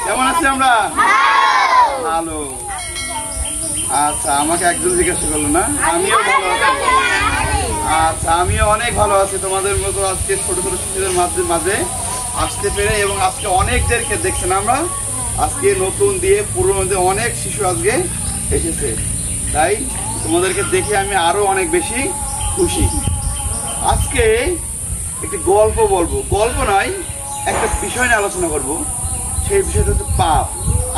কেমন আছি আমরা? ভালো। আচ্ছা, আমাকে একজন জিজ্ঞাসা করলো না? আমিও ভালো আছি। আচ্ছা, আমিও অনেক ভালো আছি। তোমাদের মতো আজকে ছোট ছোট শিশুদের মাঝে আসতে পেরে, এবং আজকে অনেকদেরকে দেখছেন আমরা, আজকে নতুন দিয়ে পুরনো দিয়ে অনেক শিশু আজকে এসেছে, তাই তোমাদেরকে দেখে আমি আরো অনেক বেশি খুশি। আজকে একটি গল্প বলবো, গল্প নয়, একটা বিষয় নিয়ে আলোচনা করব। সেই বিষয়টা হচ্ছে পাপ।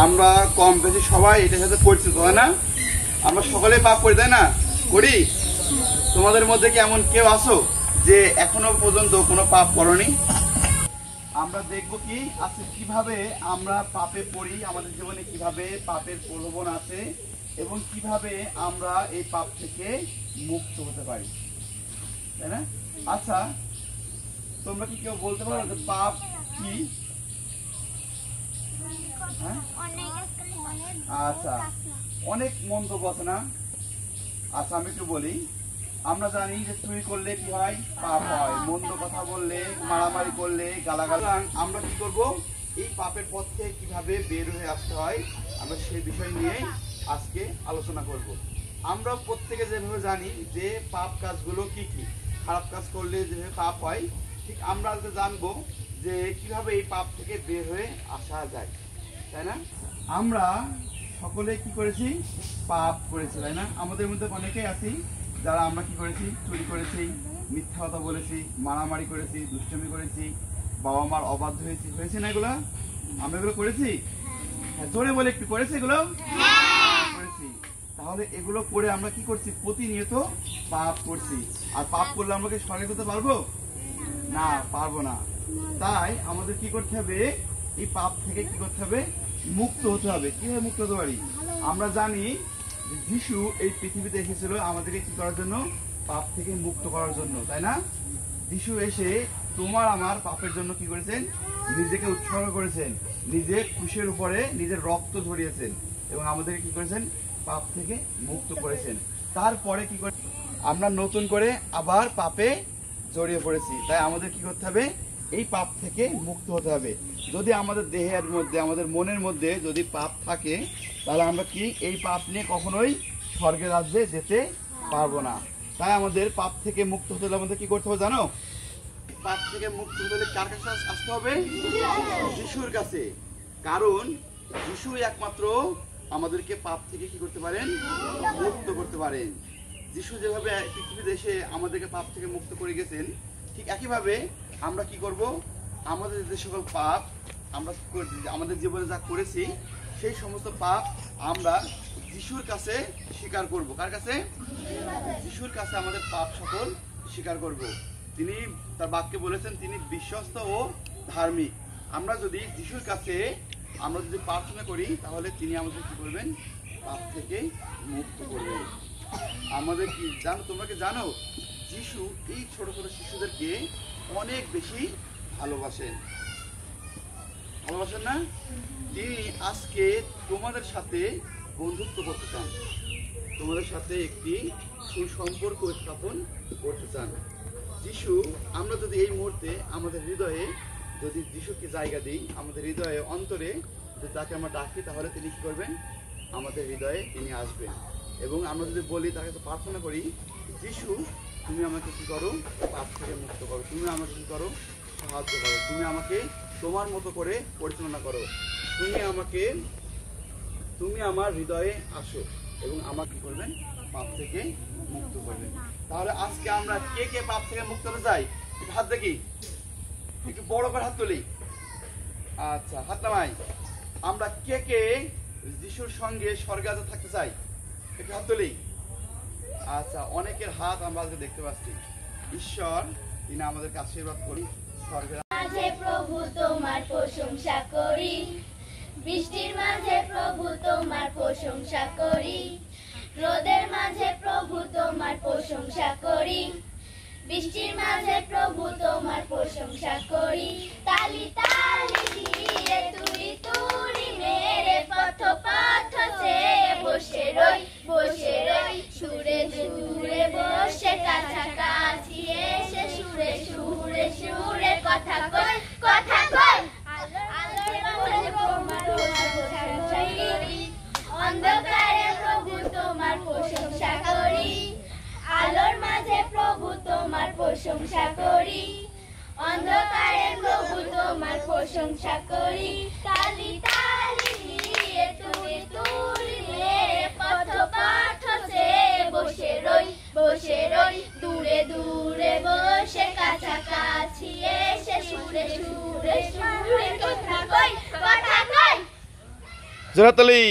আমরা কম বেশি সবাই এটার সাথে পরিচিত, হয় না? আমরা সকলেই পাপ করি, তাই না? করি। তোমাদের মধ্যে কি এমন কেউ আছো যে এখনো পর্যন্ত কোনো পাপ করনি? আমরা দেখবো কি আজকে কিভাবে আমরা পাপে পড়ি, আমাদের জীবনে কিভাবে পাপের প্রলোভন আছে, এবং কিভাবে আমরা এই পাপ থেকে মুক্ত হতে পারি, তাই না? আচ্ছা, তোমরা কি কেউ বলতে পারো যে পাপ কি? আচ্ছা, অনেক মন্তব্য আছে না? আচ্ছা, আমি একটু বলি। আমরা জানি যে চুরি করলে কি হয়? পাপ হয়। মন্দ কথা বললে, মারামারি করলে, গালাগাল। আমরা কি করব? এই পাপের পথ থেকে কিভাবে বের হয়ে আসতে হয়, আমরা সেই বিষয় নিয়ে আজকে আলোচনা করব। আমরা প্রত্যেকে যেভাবে জানি যে পাপ কাজগুলো কি কি, খারাপ কাজ করলে যেভাবে পাপ হয়, ঠিক আমরা আজকে জানবো যে কিভাবে এই পাপ থেকে বের হয়ে আসা যায়, তাই না? আমরা সকলে কি করেছি? পাপ করেছি, তাই না? আমাদের মধ্যে অনেকেই আছি যারা আমরা কি করেছি? চুরি করেছি, মিথ্যা কথা বলেছি, মারামারি করেছি, দুষ্টুমি করেছি, বাবা মার অবাধ্য হয়েছি না? এগুলো আমরা এগুলো করেছি? হ্যাঁ, জোরে বলে একটু, করেছি এগুলো? করেছি। তাহলে এগুলো করে আমরা কি করছি? প্রতিনিয়ত পাপ করছি। আর পাপ করলে আমরা কি স্বর্গে যেতে পারবো? না, পারবো না। তাই আমাদের কি করতে হবে? এই পাপ থেকে কি করতে হবে? মুক্ত হতে হবে। কিভাবে মুক্ত হতে পারি? আমরা জানি যে যিশু এই পৃথিবীতে এসেছিল আমাদেরকে কি করার জন্য? পাপ থেকে মুক্ত করার জন্য, তাই না? যিশু এসে তোমার আমার পাপের জন্য কি করেছেন? নিজেকে উৎসর্গ করেছেন, নিজের ক্রুশের উপরে নিজের রক্ত ঝরিয়েছেন, এবং আমাদেরকে কি করেছেন? পাপ থেকে মুক্ত করেছেন। তারপরে কি করে? আমরা নতুন করে আবার পাপে জড়িয়ে পড়েছি। তাই আমাদের কি করতে হবে? এই পাপ থেকে মুক্ত হতে হবে। যদি আমাদের দেহের মধ্যে, আমাদের মনের মধ্যে যদি পাপ থাকে, তাহলে আমরা কি এই পাপ নিয়ে কখনোই স্বর্গের রাজ্যে যেতে পারবো না। তাই আমাদের পাপ থেকে মুক্ত হতে হলে আমাদের কি করতে হবে জানো? পাপ থেকে মুক্ত হতে হলে কার কাছে আসতে হবে? যিশুর কাছে। কারণ যিশু একমাত্র আমাদেরকে পাপ থেকে কি করতে পারেন? মুক্ত করতে পারেন। যিশু যেভাবে পৃথিবীতে এসে আমাদেরকে পাপ থেকে মুক্ত করে গেছেন, ঠিক একইভাবে আমরা কি করব? আমাদের যে সকল পাপ আমরা আমাদের জীবনে যা করেছি, সেই সমস্ত পাপ আমরা যিশুর কাছে স্বীকার করব। কার কাছে? যিশুর কাছে আমাদের পাপ সকল স্বীকার করব। তিনি তার বাক্যে বলেছেন তিনি বিশ্বস্ত ও ধার্মিক। আমরা যদি যিশুর কাছে আমরা যদি প্রার্থনা করি, তাহলে তিনি আমাদের কি করবেন? পাপ থেকে মুক্ত করবেন। আমাদের কি জানো, তোমরা কি জানো যিশু এই ছোট ছোট শিশুদেরকে অনেক বেশি ভালোবাসেন না? তিনি আজকে তোমাদের সাথে বন্ধুত্ব করতে চান, তোমাদের সাথে একটি সুসম্পর্ক স্থাপন করতে চান। যিশু, আমরা যদি এই মুহূর্তে আমাদের হৃদয়ে যদি যিশুকে জায়গা দিই, আমাদের হৃদয়ে অন্তরে যদি তাকে আমরা ডাকি, তাহলে তিনি কি করবেন? আমাদের হৃদয়ে তিনি আসবেন। এবং আমরা যদি বলি, তার কাছে প্রার্থনা করি, যিশু তুমি আমাকে কি করো? পাপ থেকে মুক্ত করো, তুমি আমাকে কি করো? সাহায্য করো, তুমি আমাকে তোমার মতো করে পরিচালনা করো, তুমি আমার হৃদয়ে আসো এবং আমাকে কি করবেন? পাপ থেকে মুক্ত করবেন। তাহলে আজকে আমরা কে কে পাপ থেকে মুক্ত হতে চাই? একটু হাত দেখি, একটু বড় করে হাত তুলি। আচ্ছা, হাত নামাই। আমরা কে কে যিশুর সঙ্গে স্বর্গে থাকতে চাই? একটু হাত তুলি। আচ্ছা, অনেকের হাত আমরা আজকে দেখতে পাচ্ছি। ঈশ্বর তিনি আমাদেরকে আশীর্বাদ করি। স্বর্গের মাঝে প্রভু তোমার প্রশংসা করি, বৃষ্টির মাঝে প্রভু তোমার প্রশংসা করি, রোদের মাঝে প্রভু তোমার প্রশংসা করি, বৃষ্টির মাঝে প্রভু তোমার প্রশংসা করি। তালি তালি দিয়ে তুড়ি তুড়ি মেরে পথ পথ চেয়ে বসে রই, সুরে সুরে বসে কাছাকাছি এসে সুরে সুরে সুরে কথা কই, আলোর মাঝে তোমার প্রশংসা করি। তালি তালি দিয়ে তুলি তুলি রে, পথ পাঠে বসে রই, দূরে দূরে বসে কাছাকাছি এসে সুরে সুরে সুরে কথা কই। জোড়াতালি।